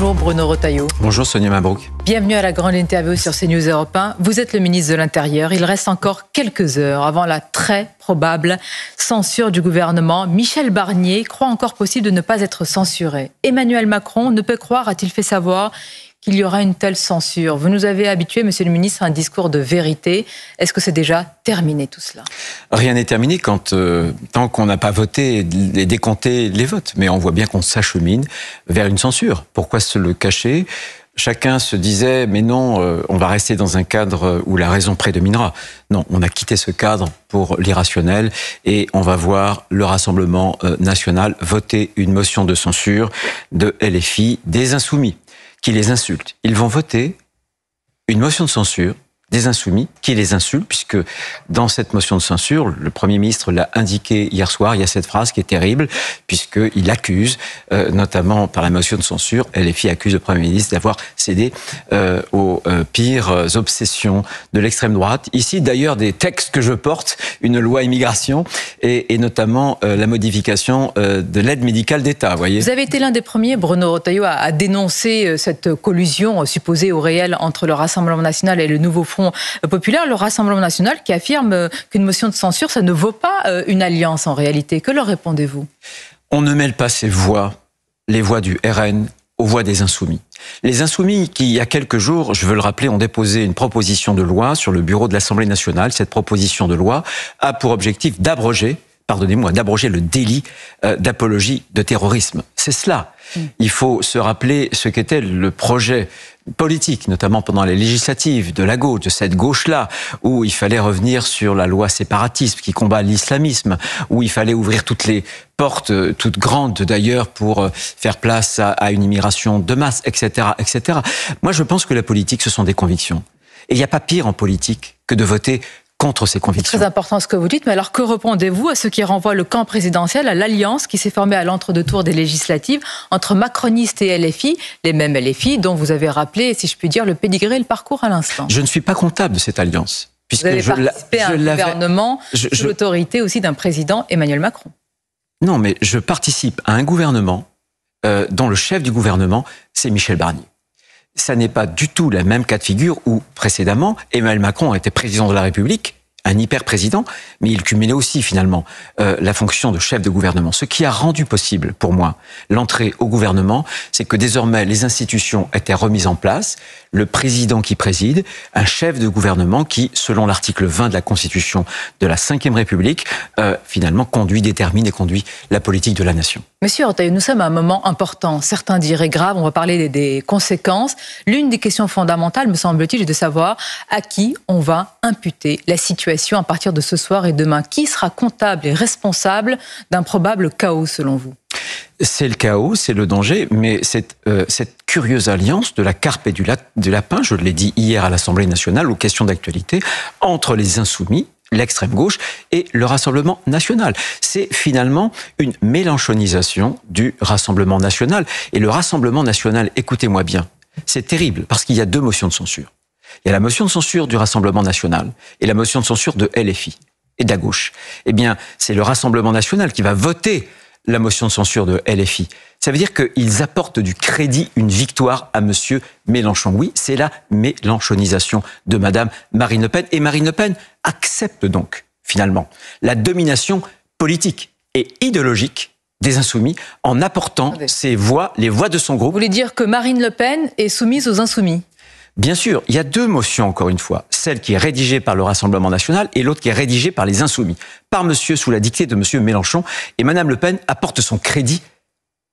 Bonjour Bruno Retailleau. Bonjour Sonia Mabrouk. Bienvenue à la grande interview sur CNews Europe 1. Vous êtes le ministre de l'Intérieur. Il reste encore quelques heures avant la très probable censure du gouvernement. Michel Barnier croit encore possible de ne pas être censuré. Emmanuel Macron ne peut croire, a-t-il fait savoir, qu'il y aura une telle censure. Vous nous avez habitués, monsieur le ministre, à un discours de vérité. Est-ce que c'est déjà terminé tout cela? Rien n'est terminé tant qu'on n'a pas voté et décompté les votes. Mais on voit bien qu'on s'achemine vers une censure. Pourquoi se le cacher? Chacun se disait, mais non, on va rester dans un cadre où la raison prédominera. Non, on a quitté ce cadre pour l'irrationnel et on va voir le Rassemblement national voter une motion de censure de LFI, des Insoumis, qui les insultent. Ils vont voter une motion de censure des Insoumis qui les insultent, puisque dans cette motion de censure, le Premier ministre l'a indiqué hier soir, il y a cette phrase qui est terrible, puisqu'il accuse, notamment par la motion de censure, LFI accuse le Premier ministre d'avoir cédé aux pires obsessions de l'extrême droite. Ici, d'ailleurs, des textes que je porte, une loi immigration, et notamment la modification de l'aide médicale d'État, voyez. Vous avez été l'un des premiers, Bruno Retailleau, à dénoncer cette collusion supposée ou réelle entre le Rassemblement national et le nouveau Front populaire. Le Rassemblement national qui affirme qu'une motion de censure, ça ne vaut pas une alliance en réalité. Que leur répondez-vous? On ne mêle pas ces voix, les voix du RN, aux voix des Insoumis. Les Insoumis qui, il y a quelques jours, je veux le rappeler, ont déposé une proposition de loi sur le bureau de l'Assemblée nationale. Cette proposition de loi a pour objectif d'abroger le délit d'apologie de terrorisme. C'est cela. Il faut se rappeler ce qu'était le projet politique, notamment pendant les législatives de la gauche, de cette gauche-là, où il fallait revenir sur la loi séparatisme qui combat l'islamisme, où il fallait ouvrir toutes les portes, toutes grandes d'ailleurs, pour faire place à une immigration de masse, etc., etc. Moi, je pense que la politique, ce sont des convictions. Et il n'y a pas pire en politique que de voter contre ses convictions. C'est très important ce que vous dites, mais alors que répondez-vous à ce qui renvoie le camp présidentiel à l'alliance qui s'est formée à l'entre-deux-tours des législatives entre macronistes et LFI, les mêmes LFI dont vous avez rappelé, si je puis dire, le pédigré et le parcours à l'instant? Je ne suis pas comptable de cette alliance. Puisque vous avez participé à un gouvernement sous l'autorité aussi d'un président, Emmanuel Macron. Non, mais je participe à un gouvernement dont le chef du gouvernement, c'est Michel Barnier. Ça n'est pas du tout la même cas de figure où, précédemment, Emmanuel Macron était président de la République, un hyper-président, mais il cumulait aussi, finalement, la fonction de chef de gouvernement. Ce qui a rendu possible, pour moi, l'entrée au gouvernement, c'est que désormais, les institutions étaient remises en place, le président qui préside, un chef de gouvernement qui, selon l'article 20 de la Constitution de la Ve République, finalement, détermine et conduit la politique de la nation. Monsieur Retailleau, nous sommes à un moment important, certains diraient grave, on va parler des conséquences. L'une des questions fondamentales, me semble-t-il, est de savoir à qui on va imputer la situation à partir de ce soir et demain. Qui sera comptable et responsable d'un probable chaos, selon vous? C'est le chaos, c'est le danger, mais cette curieuse alliance de la carpe et du lapin, je l'ai dit hier à l'Assemblée nationale, aux questions d'actualité, entre les Insoumis, l'extrême gauche et le Rassemblement national. C'est finalement une mélenchonisation du Rassemblement national. Et le Rassemblement national, écoutez-moi bien, c'est terrible parce qu'il y a deux motions de censure. Il y a la motion de censure du Rassemblement national et la motion de censure de LFI et de la gauche. Eh bien, c'est le Rassemblement national qui va voter la motion de censure de LFI. Ça veut dire qu'ils apportent du crédit, une victoire à monsieur Mélenchon. Oui, c'est la mélenchonisation de madame Marine Le Pen. Et Marine Le Pen accepte donc, finalement, la domination politique et idéologique des Insoumis en apportant ses voix, les voix de son groupe. Vous voulez dire que Marine Le Pen est soumise aux Insoumis? Bien sûr, il y a deux motions, encore une fois. Celle qui est rédigée par le Rassemblement national et l'autre qui est rédigée par les Insoumis. Par monsieur, sous la dictée de monsieur Mélenchon. Et madame Le Pen apporte son crédit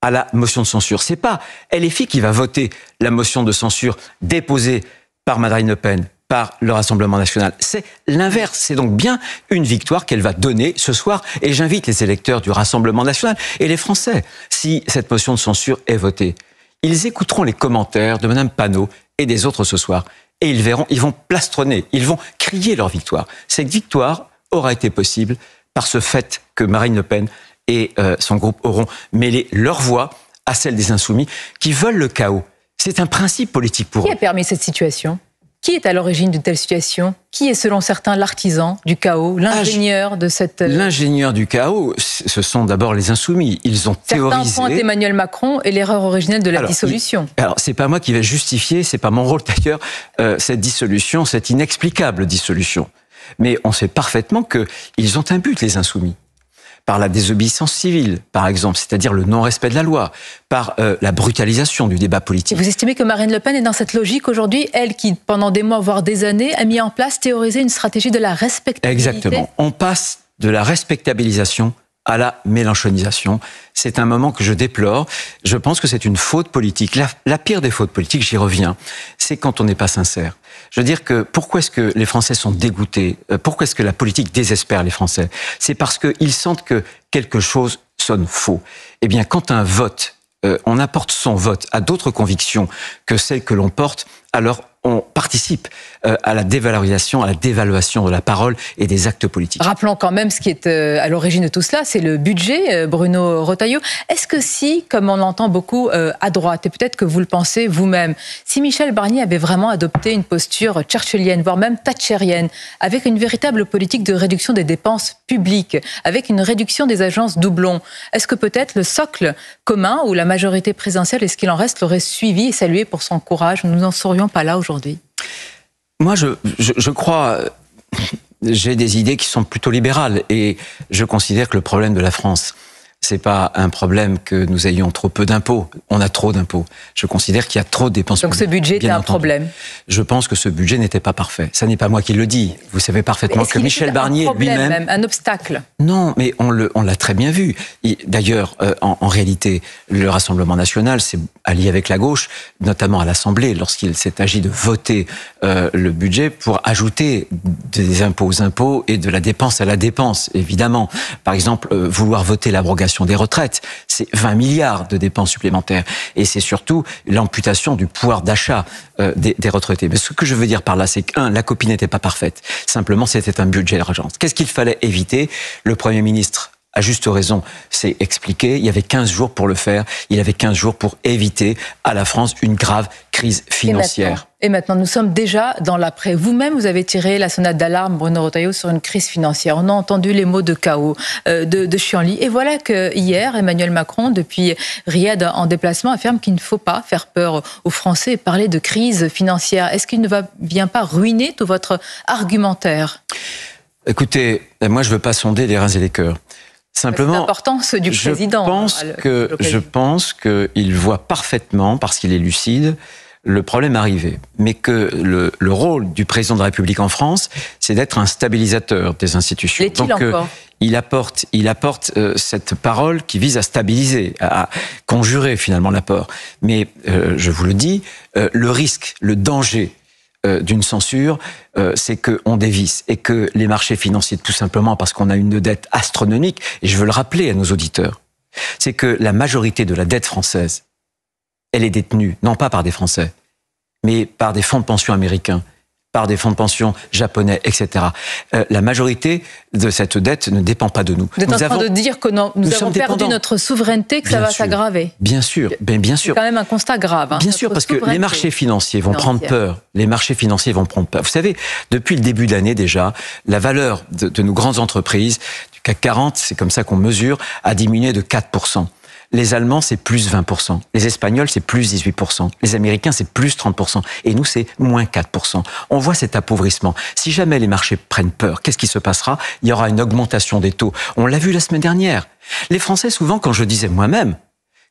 à la motion de censure. C'est pas LFI qui va voter la motion de censure déposée par Marine Le Pen, par le Rassemblement national. C'est l'inverse. C'est donc bien une victoire qu'elle va donner ce soir. Et j'invite les électeurs du Rassemblement national et les Français, si cette motion de censure est votée, ils écouteront les commentaires de madame Panot et des autres ce soir. Et ils verront, ils vont plastronner, ils vont crier leur victoire. Cette victoire aura été possible par ce fait que Marine Le Pen et son groupe auront mêlé leur voix à celle des Insoumis qui veulent le chaos. C'est un principe politique pour eux. Qui a permis cette situation? Qui est à l'origine d'une telle situation? Qui est, selon certains, l'artisan du chaos, l'ingénieur de cette... L'ingénieur du chaos, ce sont d'abord les insoumis. Ils ont théorisé... Certains pointent Emmanuel Macron et l'erreur originelle de la dissolution. Alors, c'est pas moi qui vais justifier, c'est pas mon rôle d'ailleurs, cette dissolution, cette inexplicable dissolution. Mais on sait parfaitement qu'ils ont un but, les insoumis. Par la désobéissance civile, par exemple, c'est-à-dire le non-respect de la loi, par la brutalisation du débat politique. Et vous estimez que Marine Le Pen est dans cette logique aujourd'hui, elle qui, pendant des mois, voire des années, a mis en place, théorisé une stratégie de la respectabilité? Exactement. On passe de la respectabilisation à la mélenchonisation. C'est un moment que je déplore. Je pense que c'est une faute politique. La pire des fautes politiques, j'y reviens, c'est quand on n'est pas sincère. Je veux dire que pourquoi est-ce que les Français sont dégoûtés? Pourquoi est-ce que la politique désespère les Français? C'est parce qu'ils sentent que quelque chose sonne faux. Eh bien, quand un vote, on apporte son vote à d'autres convictions que celles que l'on porte, alors on participe à la dévalorisation, à la dévaluation de la parole et des actes politiques. Rappelons quand même ce qui est à l'origine de tout cela, c'est le budget, Bruno Retailleau. Est-ce que si, comme on l'entend beaucoup à droite, et peut-être que vous le pensez vous-même, si Michel Barnier avait vraiment adopté une posture churchillienne, voire même thatchérienne, avec une véritable politique de réduction des dépenses publiques, avec une réduction des agences doublons, est-ce que peut-être le socle commun ou la majorité présidentielle, et ce qu'il en reste, l'aurait suivi et salué pour son courage? Nous n'en serions pas là aujourd'hui. Moi, je crois, j'ai des idées qui sont plutôt libérales et je considère que le problème de la France, c'est pas un problème que nous ayons trop peu d'impôts. On a trop d'impôts. Je considère qu'il y a trop de dépenses publiques. Donc ce budget était un problème. Je pense que ce budget n'était pas parfait. Ça n'est pas moi qui le dis. Vous savez parfaitement que Michel Barnier lui-même... un obstacle. Non, mais on l'a très bien vu. D'ailleurs, en réalité, le Rassemblement national s'est allié avec la gauche, notamment à l'Assemblée, lorsqu'il s'est agi de voter le budget pour ajouter des impôts aux impôts et de la dépense à la dépense, évidemment. Par exemple, vouloir voter l'abrogation des retraites, c'est 20 milliards de dépenses supplémentaires. Et c'est surtout l'amputation du pouvoir d'achat des retraités. Mais ce que je veux dire par là, c'est que, la copie n'était pas parfaite. Simplement, c'était un budget d'urgence. Qu'est-ce qu'il fallait éviter? Le Premier ministre, à juste raison, s'est expliqué. Il y avait 15 jours pour le faire. Il avait 15 jours pour éviter à la France une grave crise financière. Et maintenant, nous sommes déjà dans l'après. Vous-même, vous avez tiré la sonnette d'alarme, Bruno Retailleau, sur une crise financière. On a entendu les mots de chaos, de chienlit. Et voilà que hier, Emmanuel Macron, depuis Riyad en déplacement, affirme qu'il ne faut pas faire peur aux Français et parler de crise financière. Est-ce qu'il ne vient pas ruiner tout votre argumentaire? Écoutez, moi, je ne veux pas sonder les reins et les cœurs. Simplement, c'est l'importance du président. Je pense qu'il voit parfaitement, parce qu'il est lucide, le problème arrivé. Mais que le rôle du président de la République en France, c'est d'être un stabilisateur des institutions. L'est-il encore ? Il apporte cette parole qui vise à stabiliser, à conjurer finalement l'apport. Mais je vous le dis, le risque, le danger d'une censure, c'est qu'on dévisse et que les marchés financiers, tout simplement parce qu'on a une dette astronomique, et je veux le rappeler à nos auditeurs, c'est que la majorité de la dette française, elle est détenue, non pas par des Français, mais par des fonds de pension américains, par des fonds de pension japonais, etc. La majorité de cette dette ne dépend pas de nous. Vous êtes en train de dire que nous avons perdu notre souveraineté, que ça va s'aggraver. Bien sûr, bien sûr. C'est quand même un constat grave. Bien sûr, parce que les marchés financiers vont prendre peur. Les marchés financiers vont prendre peur. Vous savez, depuis le début de l'année déjà, la valeur de nos grandes entreprises, du CAC 40, c'est comme ça qu'on mesure, a diminué de 4%. Les Allemands, c'est plus 20%. Les Espagnols, c'est plus 18%. Les Américains, c'est plus 30%. Et nous, c'est moins 4%. On voit cet appauvrissement. Si jamais les marchés prennent peur, qu'est-ce qui se passera? Il y aura une augmentation des taux. On l'a vu la semaine dernière. Les Français, souvent, quand je disais moi-même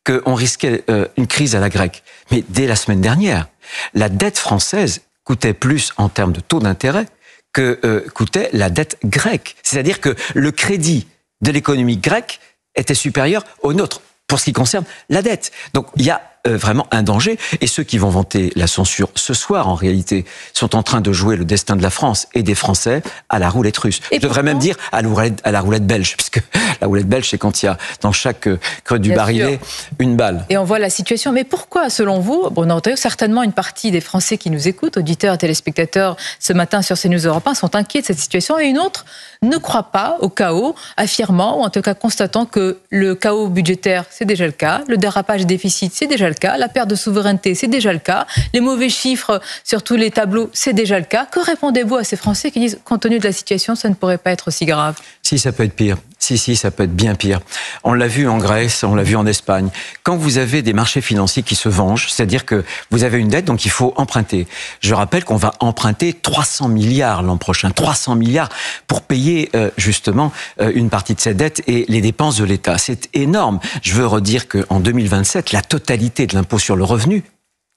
qu'on risquait une crise à la grecque, mais dès la semaine dernière, la dette française coûtait plus en termes de taux d'intérêt que coûtait la dette grecque. C'est-à-dire que le crédit de l'économie grecque était supérieur au nôtre, pour ce qui concerne la dette. Donc, il y a vraiment un danger. Et ceux qui vont vanter la censure ce soir, en réalité, sont en train de jouer le destin de la France et des Français à la roulette russe. Je devrais même dire à la roulette belge, puisque la roulette belge, c'est quand il y a dans chaque creux du barillet une balle. Et on voit la situation. Mais pourquoi, selon vous, Bruno Retailleau, certainement une partie des Français qui nous écoutent, auditeurs et téléspectateurs, ce matin sur CNews Europe 1, sont inquiets de cette situation, et une autre ne croit pas au chaos, affirmant, ou en tout cas constatant que le chaos budgétaire, c'est déjà le cas, le dérapage des déficits, c'est déjà le cas. La perte de souveraineté, c'est déjà le cas. Les mauvais chiffres sur tous les tableaux, c'est déjà le cas. Que répondez-vous à ces Français qui disent, compte tenu de la situation, ça ne pourrait pas être aussi grave? Si, ça peut être pire. Si, ça peut être bien pire. On l'a vu en Grèce, on l'a vu en Espagne. Quand vous avez des marchés financiers qui se vengent, c'est-à-dire que vous avez une dette, donc il faut emprunter. Je rappelle qu'on va emprunter 300 milliards l'an prochain, 300 milliards pour payer justement une partie de cette dette et les dépenses de l'État. C'est énorme. Je veux redire qu'en 2027, la totalité de l'impôt sur le revenu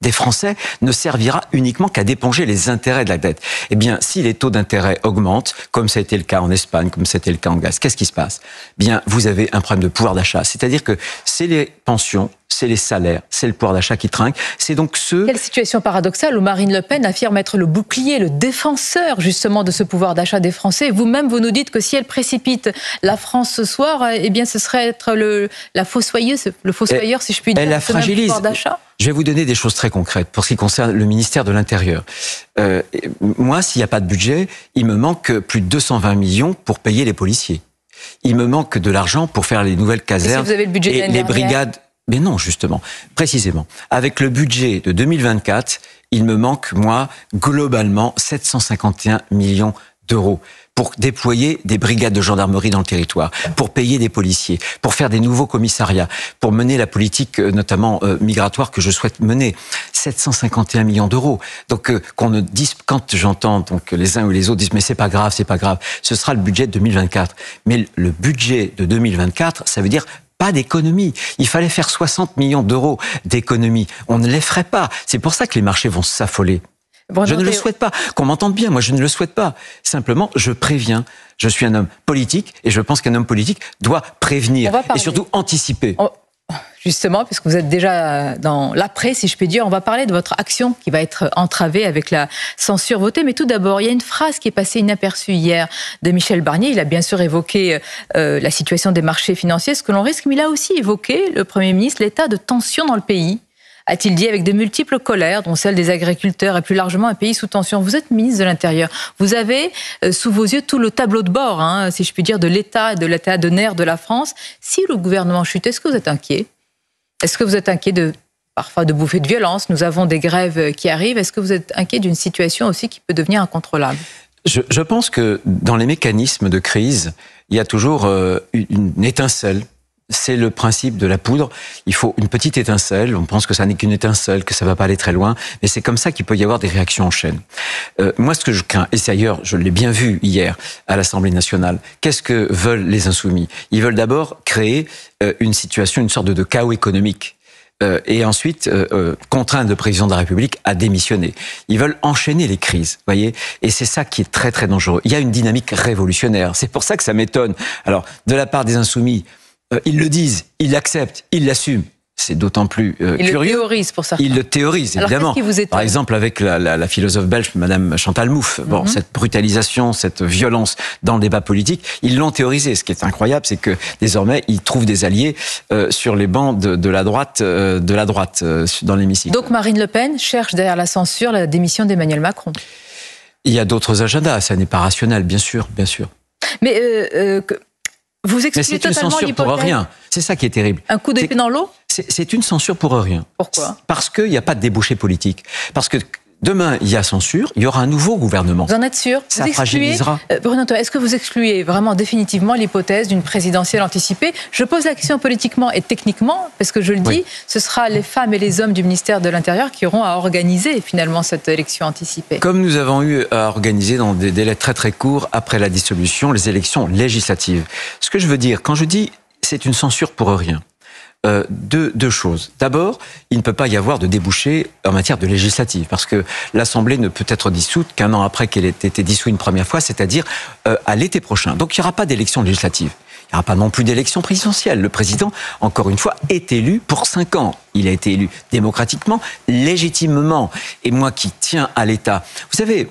des Français ne servira uniquement qu'à d'éponger les intérêts de la dette. Eh bien, si les taux d'intérêt augmentent, comme ça a été le cas en Espagne, comme c'était le cas en Grèce, qu'est-ce qui se passe? Bien, vous avez un problème de pouvoir d'achat. C'est-à-dire que c'est les pensions, c'est les salaires, c'est le pouvoir d'achat qui trinque. C'est donc Quelle situation paradoxale où Marine Le Pen affirme être le bouclier, le défenseur justement de ce pouvoir d'achat des Français. Vous-même, vous nous dites que si elle précipite la France ce soir, eh bien, ce serait être le fossoyeur, si je puis dire, elle la de ce même fragilise. pouvoir d'achat. Je vais vous donner des choses très concrètes pour ce qui concerne le ministère de l'Intérieur. Moi, s'il n'y a pas de budget, il me manque plus de 220 millions pour payer les policiers. Il me manque de l'argent pour faire les nouvelles casernes et, si vous avez le budget et les brigades. Mais non, justement, précisément. Avec le budget de 2024, il me manque, moi, globalement, 751 millions d'euros pour déployer des brigades de gendarmerie dans le territoire, pour payer des policiers, pour faire des nouveaux commissariats, pour mener la politique, notamment migratoire, que je souhaite mener. 751 millions d'euros. Donc, qu'on ne dise, quand j'entends donc les uns ou les autres disent, mais c'est pas grave, ce sera le budget de 2024. Mais le budget de 2024, ça veut dire pas d'économie. Il fallait faire 60 millions d'euros d'économie. On ne les ferait pas. C'est pour ça que les marchés vont s'affoler. Je ne le souhaite pas. Qu'on m'entende bien, moi je ne le souhaite pas. Simplement, je préviens. Je suis un homme politique et je pense qu'un homme politique doit prévenir et surtout anticiper. Justement, puisque vous êtes déjà dans l'après, si je puis dire, on va parler de votre action qui va être entravée avec la censure votée. Mais tout d'abord, il y a une phrase qui est passée inaperçue hier de Michel Barnier. Il a bien sûr évoqué la situation des marchés financiers, ce que l'on risque, mais il a aussi évoqué, le Premier ministre, l'état de tension dans le pays. A-t-il dit, avec de multiples colères, dont celle des agriculteurs et plus largement un pays sous tension. Vous êtes ministre de l'Intérieur. Vous avez sous vos yeux tout le tableau de bord, si je puis dire, de l'état et de l'état de nerfs de la France. Si le gouvernement chute, est-ce que vous êtes inquiet? Est-ce que vous êtes inquiet parfois de bouffées de violence? Nous avons des grèves qui arrivent. Est-ce que vous êtes inquiet d'une situation aussi qui peut devenir incontrôlable? Je pense que dans les mécanismes de crise, il y a toujours une étincelle. C'est le principe de la poudre. Il faut une petite étincelle. On pense que ça n'est qu'une étincelle, que ça va pas aller très loin. Mais c'est comme ça qu'il peut y avoir des réactions en chaîne. Moi, ce que je crains, et c'est ailleurs, je l'ai bien vu hier à l'Assemblée nationale, qu'est-ce que veulent les Insoumis? Ils veulent d'abord créer une situation, une sorte de chaos économique. Et ensuite contraindre le président de la République à démissionner. Ils veulent enchaîner les crises, voyez. Et c'est ça qui est très très dangereux. Il y a une dynamique révolutionnaire. C'est pour ça que ça m'étonne. Alors, de la part des Insoumis, ils le disent, ils l'acceptent, ils l'assument. C'est d'autant plus curieux. Ils le théorisent pour certains. Ils le théorisent, évidemment. Alors, qu'est-ce qui vous étonne ? Par exemple, avec la philosophe belge, Madame Chantal Mouffe. Bon, cette brutalisation, cette violence dans le débat politique, ils l'ont théorisé. Ce qui est incroyable, c'est que désormais, ils trouvent des alliés sur les bancs de la droite dans l'hémicycle. Donc Marine Le Pen cherche derrière la censure la démission d'Emmanuel Macron. Il y a d'autres agendas. Ça n'est pas rationnel, bien sûr, bien sûr. Mais vous excluez totalement l'hypothèse. Mais c'est une censure pour rien. C'est ça qui est terrible. Un coup d'épée dans l'eau ? C'est une censure pour rien. Pourquoi ? Parce qu'il n'y a pas de débouché politique. Parce que demain, il y a censure, il y aura un nouveau gouvernement. Vous en êtes sûr ? Ça fragilisera. Bruno, est-ce que vous excluez vraiment définitivement l'hypothèse d'une présidentielle anticipée ? Je pose la question politiquement et techniquement, parce que je le dis, ce sera les femmes et les hommes du ministère de l'Intérieur qui auront à organiser finalement cette élection anticipée. Comme nous avons eu à organiser dans des délais très très courts après la dissolution les élections législatives. Ce que je veux dire, quand je dis c'est une censure pour rien, deux choses. D'abord, il ne peut pas y avoir de débouché en matière de législative, parce que l'Assemblée ne peut être dissoute qu'un an après qu'elle ait été dissoute une première fois, c'est-à-dire à l'été prochain. Donc il n'y aura pas d'élection législative. Il n'y aura pas non plus d'élection présidentielle. Le président, encore une fois, est élu pour 5 ans. Il a été élu démocratiquement, légitimement. Et moi qui tiens à l'État, vous savez...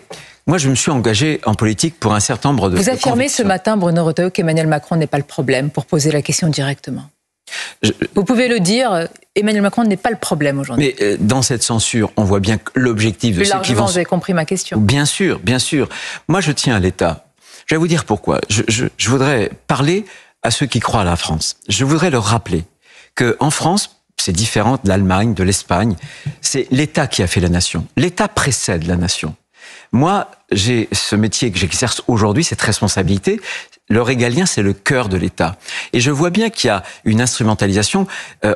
Moi, je me suis engagé en politique pour un certain nombre de... Vous affirmez ce matin, Bruno Retailleau, qu'Emmanuel Macron n'est pas le problème, pour poser la question directement. Vous pouvez le dire, Emmanuel Macron n'est pas le problème aujourd'hui. Mais dans cette censure, on voit bien que l'objectif de ceux qui vont... Vous avez compris ma question. Bien sûr, bien sûr. Moi, je tiens à l'État. Je vais vous dire pourquoi. Je voudrais parler à ceux qui croient à la France. Je voudrais leur rappeler qu'en France, c'est différent de l'Allemagne, de l'Espagne. C'est l'État qui a fait la nation. L'État précède la nation. Moi, j'ai ce métier que j'exerce aujourd'hui, cette responsabilité. Le régalien, c'est le cœur de l'État. Et je vois bien qu'il y a une instrumentalisation.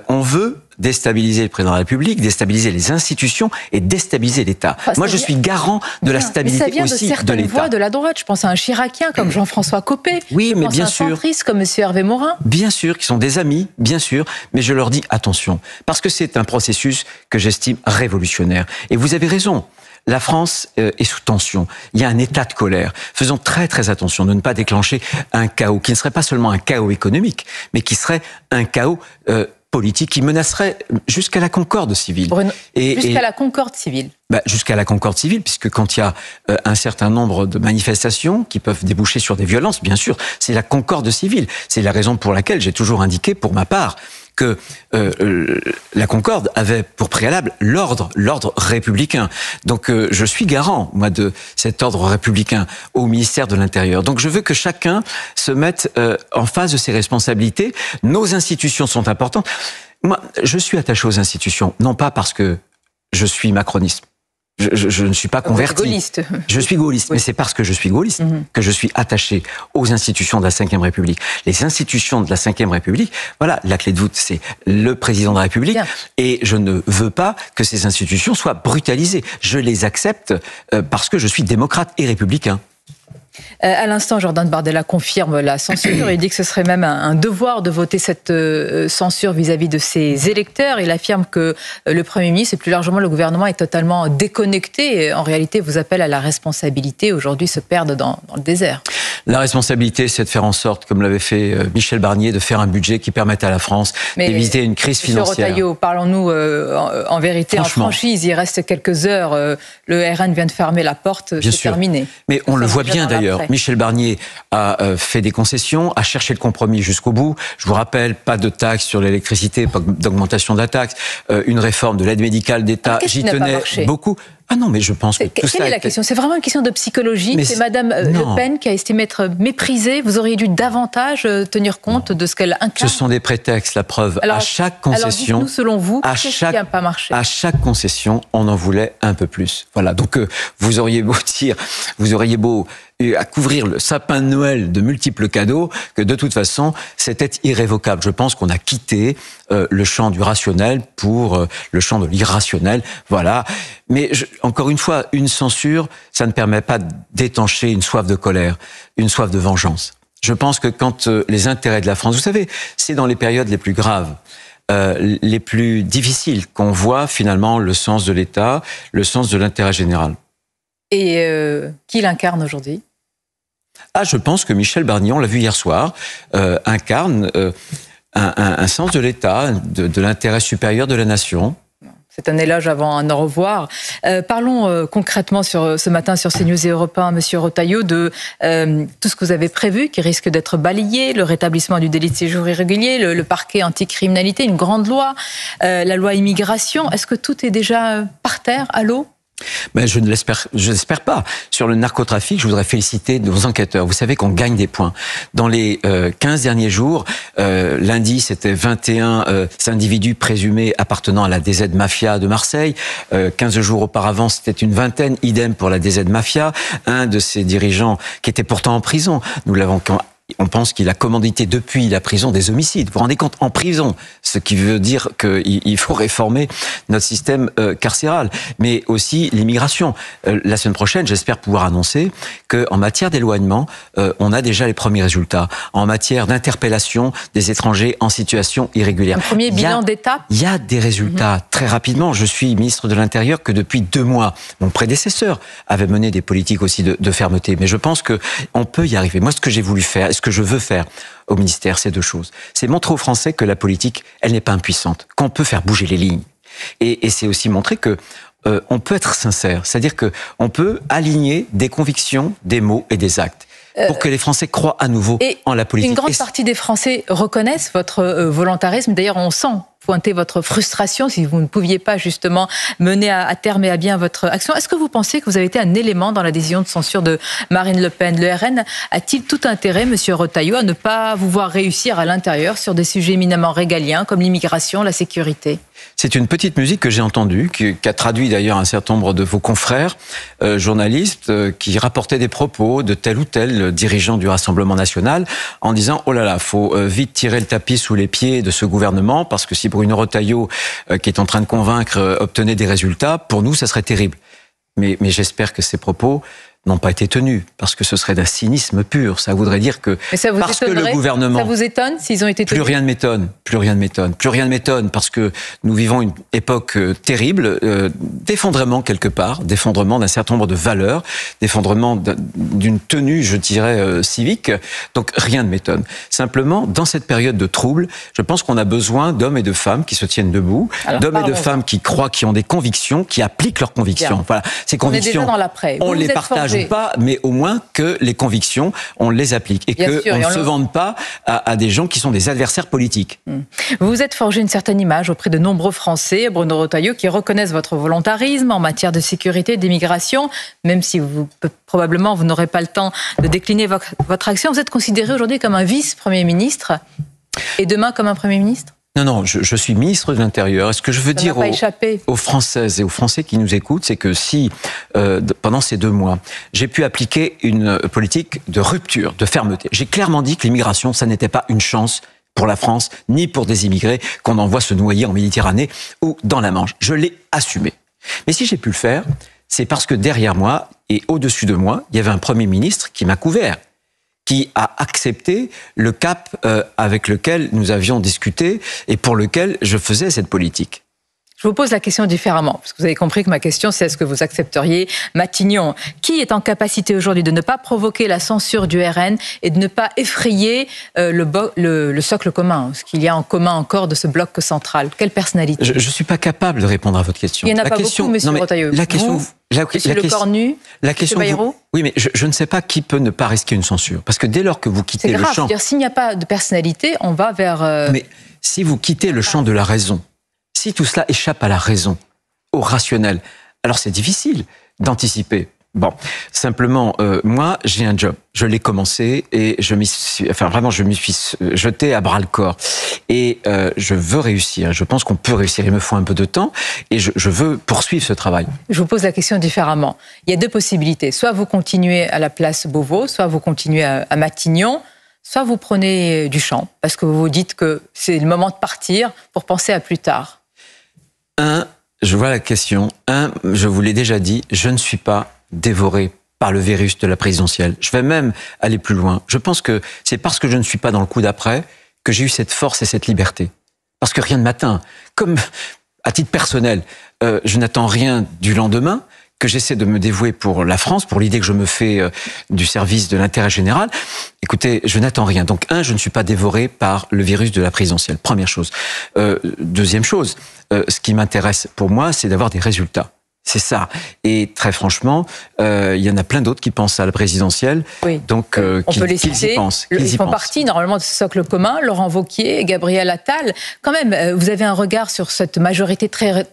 On veut déstabiliser le président de la République, déstabiliser les institutions et déstabiliser l'État. Moi, je suis garant de la stabilité aussi de l'État. Ça vient de certaines voix de la droite. Je pense à un Chiracien comme Jean-François Copé. Oui, mais bien sûr. Je pense à un centriste comme M. Hervé Morin. Bien sûr, qui sont des amis, bien sûr. Mais je leur dis attention, parce que c'est un processus que j'estime révolutionnaire. Et vous avez raison. La France est sous tension. Il y a un état de colère. Faisons très très attention de ne pas déclencher un chaos qui ne serait pas seulement un chaos économique, mais qui serait un chaos politique qui menacerait jusqu'à la concorde civile. Jusqu'à la concorde civile. Jusqu'à la concorde civile, puisque quand il y a un certain nombre de manifestations qui peuvent déboucher sur des violences, bien sûr, c'est la concorde civile. C'est la raison pour laquelle j'ai toujours indiqué, pour ma part, que la Concorde avait pour préalable l'ordre républicain. Donc je suis garant, moi, de cet ordre républicain au ministère de l'Intérieur. Donc je veux que chacun se mette en face de ses responsabilités. Nos institutions sont importantes. Moi, je suis attaché aux institutions, non pas parce que je suis macroniste. Je ne suis pas converti. Gaulliste. Je suis gaulliste, oui. Mais c'est parce que je suis gaulliste que je suis attaché aux institutions de la Ve République. Les institutions de la Ve République, voilà, la clé de voûte, c'est le président de la République. Bien. Et je ne veux pas que ces institutions soient brutalisées. Je les accepte parce que je suis démocrate et républicain. À l'instant, Jordan Bardella confirme la censure. Il dit que ce serait même un devoir de voter cette censure vis-à-vis de ses électeurs. Il affirme que le Premier ministre et plus largement le gouvernement est totalement déconnecté. Et en réalité, vous appelle à la responsabilité. Aujourd'hui, se perdent dans le désert. La responsabilité, c'est de faire en sorte, comme l'avait fait Michel Barnier, de faire un budget qui permette à la France d'éviter une crise financière. Monsieur Retailleau, parlons-nous en vérité, en franchise. Il reste quelques heures. Le RN vient de fermer la porte. C'est terminé. Mais on le voit bien d'ailleurs. Michel Barnier a fait des concessions, a cherché le compromis jusqu'au bout. Je vous rappelle, pas de taxe sur l'électricité, pas d'augmentation de la taxe, une réforme de l'aide médicale d'État. J'y tenais beaucoup. Ah non, mais je pense que tout ça... Quelle est la question ? C'est vraiment une question de psychologie. C'est Madame Le Pen qui a estimé être méprisée. Vous auriez dû davantage tenir compte de ce qu'elle incarne. Ce sont des prétextes, la preuve. À chaque concession... Alors dites-nous, selon vous, qu'est-ce qui n'a pas marché ? À chaque concession, on en voulait un peu plus. Voilà, donc vous auriez beau dire, vous auriez beau à couvrir le sapin de Noël de multiples cadeaux, que de toute façon, c'était irrévocable. Je pense qu'on a quitté le champ du rationnel pour le champ de l'irrationnel. Voilà. Mais encore une fois, une censure, ça ne permet pas d'étancher une soif de colère, une soif de vengeance. Je pense que quand les intérêts de la France, vous savez, c'est dans les périodes les plus graves, les plus difficiles, qu'on voit finalement le sens de l'État, le sens de l'intérêt général. Et qui l'incarne aujourd'hui ? Je pense que Michel Barnier, on l'a vu hier soir, incarne un sens de l'État, de l'intérêt supérieur de la nation. C'est un éloge avant un au revoir. Parlons concrètement ce matin sur CNews et Europe 1, Monsieur Retailleau, de tout ce que vous avez prévu, qui risque d'être balayé, le rétablissement du délit de séjour irrégulier, le parquet anticriminalité, une grande loi, la loi immigration. Est-ce que tout est déjà par terre, à l'eau ? Mais je l'espère pas. Sur le narcotrafic, je voudrais féliciter nos enquêteurs. Vous savez qu'on gagne des points. Dans les 15 derniers jours, lundi, c'était 21 individus présumés appartenant à la DZ Mafia de Marseille. 15 jours auparavant, c'était une vingtaine. Idem pour la DZ Mafia. Un de ses dirigeants qui était pourtant en prison. Nous l'avons... On pense qu'il a commandité depuis la prison des homicides. Vous vous rendez compte ? En prison, ce qui veut dire qu'il faut réformer notre système carcéral, mais aussi l'immigration. La semaine prochaine, j'espère pouvoir annoncer qu'en matière d'éloignement, on a déjà les premiers résultats. En matière d'interpellation des étrangers en situation irrégulière. Un premier bilan d'étape ? Il y a des résultats très rapidement. Je suis ministre de l'Intérieur que depuis 2 mois. Mon prédécesseur avait mené des politiques aussi de fermeté. Mais je pense qu'on peut y arriver. Moi, ce que j'ai voulu faire, ce que je veux faire au ministère, c'est 2 choses. C'est montrer aux Français que la politique, elle n'est pas impuissante, qu'on peut faire bouger les lignes. Et c'est aussi montrer que on peut être sincère, c'est-à-dire que on peut aligner des convictions, des mots et des actes pour que les Français croient à nouveau en la politique. Une grande partie des Français reconnaissent votre volontarisme. D'ailleurs, on sent, pointé votre frustration si vous ne pouviez pas justement mener à terme et à bien votre action. Est-ce que vous pensez que vous avez été un élément dans la décision de censure de Marine Le Pen? Le RN a-t-il tout intérêt, Monsieur Retailleau, à ne pas vous voir réussir à l'intérieur sur des sujets éminemment régaliens comme l'immigration, la sécurité? C'est une petite musique que j'ai entendue, qui a traduit d'ailleurs un certain nombre de vos confrères journalistes qui rapportaient des propos de tel ou tel dirigeant du Rassemblement national en disant « Oh là là, faut vite tirer le tapis sous les pieds de ce gouvernement parce que si Bruno Retailleau, qui est en train de convaincre, obtenait des résultats, pour nous, ça serait terrible. » Mais j'espère que ces propos n'ont pas été tenus, parce que ce serait d'un cynisme pur. Ça voudrait dire que parce que le gouvernement... Ça vous étonne s'ils ont été tenus? Plus rien ne m'étonne, plus rien ne m'étonne. Plus rien ne m'étonne, parce que nous vivons une époque terrible, d'effondrement quelque part, d'effondrement d'un certain nombre de valeurs, d'effondrement d'une tenue, je dirais, civique. Donc rien ne m'étonne. Simplement, dans cette période de trouble, je pense qu'on a besoin d'hommes et de femmes qui se tiennent debout, d'hommes et de femmes qui croient, qui ont des convictions, qui appliquent leurs convictions. Voilà, ces convictions, on est déjà dans l'après. On les partage ou pas, mais au moins que les convictions, on les applique et qu'on ne se vende pas à des gens qui sont des adversaires politiques. Vous vous êtes forgé une certaine image auprès de nombreux Français, Bruno Retailleau, qui reconnaissent votre volontarisme en matière de sécurité et d'immigration, même si probablement vous n'aurez pas le temps de décliner votre action. Vous êtes considéré aujourd'hui comme un vice-premier ministre et demain comme un Premier ministre? Non, je suis ministre de l'Intérieur. Et ce que je veux dire aux Françaises et aux Français qui nous écoutent, c'est que si, pendant ces 2 mois, j'ai pu appliquer une politique de rupture, de fermeté, j'ai clairement dit que l'immigration, ça n'était pas une chance pour la France, ni pour des immigrés qu'on envoie se noyer en Méditerranée ou dans la Manche. Je l'ai assumé. Mais si j'ai pu le faire, c'est parce que derrière moi et au-dessus de moi, il y avait un Premier ministre qui m'a couvert, qui a accepté le cap avec lequel nous avions discuté et pour lequel je faisais cette politique. Je vous pose la question différemment, parce que vous avez compris que ma question, c'est est-ce que vous accepteriez Matignon? Qui est en capacité aujourd'hui de ne pas provoquer la censure du RN et de ne pas effrayer le socle commun, ce qu'il y a en commun encore de ce bloc central? Quelle personnalité? Je ne suis pas capable de répondre à votre question. Il n'y en a pas beaucoup, Monsieur Retailleau. La question... Monsieur Le Cornu, Monsieur Bayrou. Oui, mais je ne sais pas qui peut ne pas risquer une censure. Parce que dès lors que vous quittez le champ... C'est grave, s'il n'y a pas de personnalité, on va vers... Mais si vous quittez le champ de la raison, si tout cela échappe à la raison, au rationnel, alors c'est difficile d'anticiper. Bon, simplement, moi, j'ai un job. Je l'ai commencé et je m'y suis jeté à bras-le-corps. Et je veux réussir. Je pense qu'on peut réussir. Il me faut un peu de temps et je veux poursuivre ce travail. Je vous pose la question différemment. Il y a 2 possibilités. Soit vous continuez à la place Beauvau, soit vous continuez à Matignon, soit vous prenez du champ, parce que vous vous dites que c'est le moment de partir pour penser à plus tard. Je vois la question. Je vous l'ai déjà dit, je ne suis pas dévoré par le virus de la présidentielle. Je vais même aller plus loin. Je pense que c'est parce que je ne suis pas dans le coup d'après que j'ai eu cette force et cette liberté. Parce que rien ne m'atteint. Comme à titre personnel, je n'attends rien du lendemain, que j'essaie de me dévouer pour la France, pour l'idée que je me fais du service de l'intérêt général. Écoutez, je n'attends rien. Donc, je ne suis pas dévoré par le virus de la présidentielle. Première chose. Deuxième chose, ce qui m'intéresse pour moi, c'est d'avoir des résultats. C'est ça. Et très franchement, il y en a plein d'autres qui pensent à la présidentielle. Oui. Donc, on peut les citer. Ils font partie normalement de ce socle commun. Laurent Wauquiez, Gabriel Attal. Quand même, vous avez un regard sur cette majorité très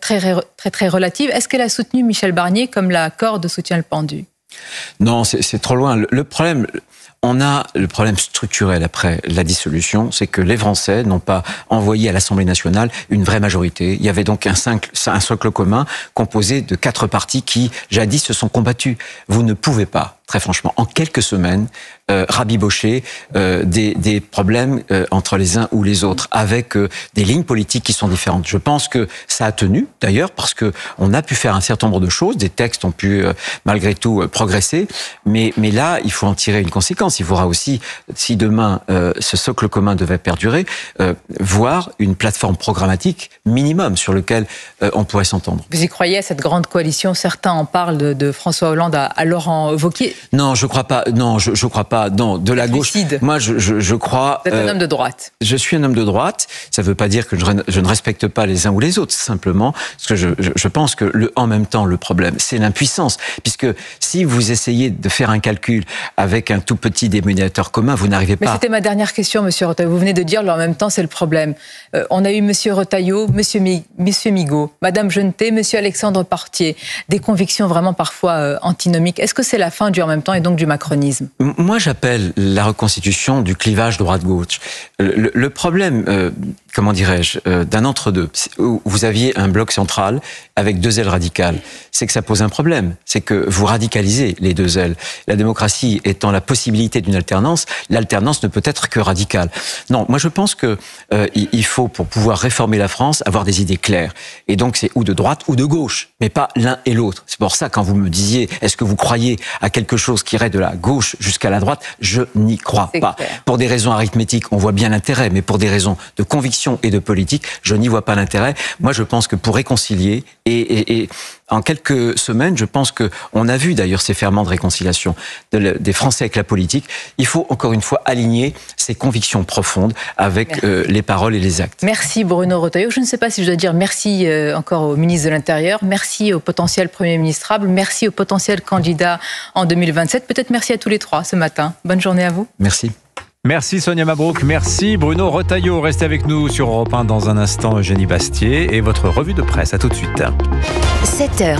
relative. Est-ce qu'elle a soutenu Michel Barnier comme la corde soutient le pendu? Non, c'est trop loin. Le problème... On a le problème structurel après la dissolution, c'est que les Français n'ont pas envoyé à l'Assemblée nationale une vraie majorité. Il y avait donc un socle commun composé de 4 partis qui, jadis, se sont combattus. Vous ne pouvez pas, très franchement, en quelques semaines, rabibocher des problèmes entre les uns ou les autres, avec des lignes politiques qui sont différentes. Je pense que ça a tenu, d'ailleurs, parce que on a pu faire un certain nombre de choses, des textes ont pu, malgré tout, progresser, mais là, il faut en tirer une conséquence. Il faudra aussi, si demain ce socle commun devait perdurer, voir une plateforme programmatique minimum sur lequel on pourrait s'entendre. Vous y croyez à cette grande coalition? Certains en parlent de François Hollande à Laurent Wauquiez. Non, je crois pas. Non, je crois pas. Non, de la gauche. Moi, je crois. Vous êtes un homme de droite. Je suis un homme de droite. Ça ne veut pas dire que je ne respecte pas les uns ou les autres. Simplement, parce que je pense que en même temps, le problème, c'est l'impuissance. Puisque si vous essayez de faire un calcul avec un tout petit dénominateur commun, vous n'arrivez pas. Mais c'était ma dernière question, Monsieur Retailleau. Vous venez de dire, en même temps, c'est le problème. On a eu Monsieur Retailleau, Monsieur Migaud, Madame Jeuneté, Monsieur Alexandre Portier. Des convictions vraiment parfois antinomiques. Est-ce que c'est la fin du en même temps et donc du macronisme? Moi, j'appelle la reconstitution du clivage droite-gauche. Le problème, comment dirais-je, d'un entre-deux, où vous aviez un bloc central avec deux ailes radicales, c'est que ça pose un problème. C'est que vous radicalisez les deux ailes. La démocratie étant la possibilité d'une alternance, l'alternance ne peut être que radicale. Non, moi je pense que il faut, pour pouvoir réformer la France, avoir des idées claires. Et donc c'est ou de droite ou de gauche, mais pas l'un et l'autre. C'est pour ça, quand vous me disiez, est-ce que vous croyez à quelque chose qui irait de la gauche jusqu'à la droite, je n'y crois pas. Clair. Pour des raisons arithmétiques, on voit bien l'intérêt, mais pour des raisons de conviction et de politique, je n'y vois pas l'intérêt. Moi, je pense que pour réconcilier, et en quelques semaines, je pense qu'on a vu d'ailleurs ces ferments de réconciliation des Français avec la politique, il faut encore une fois aligner ces convictions profondes avec les paroles et les actes. Merci Bruno Retailleau. Je ne sais pas si je dois dire merci encore au ministre de l'Intérieur, merci au potentiel Premier ministrable, merci au potentiel candidat en 2027, peut-être merci à tous les trois ce matin. Bonne journée à vous. Merci. Merci Sonia Mabrouk, merci Bruno Retailleau. Restez avec nous sur Europe 1 dans un instant, Eugénie Bastier et votre revue de presse. À tout de suite. 7h,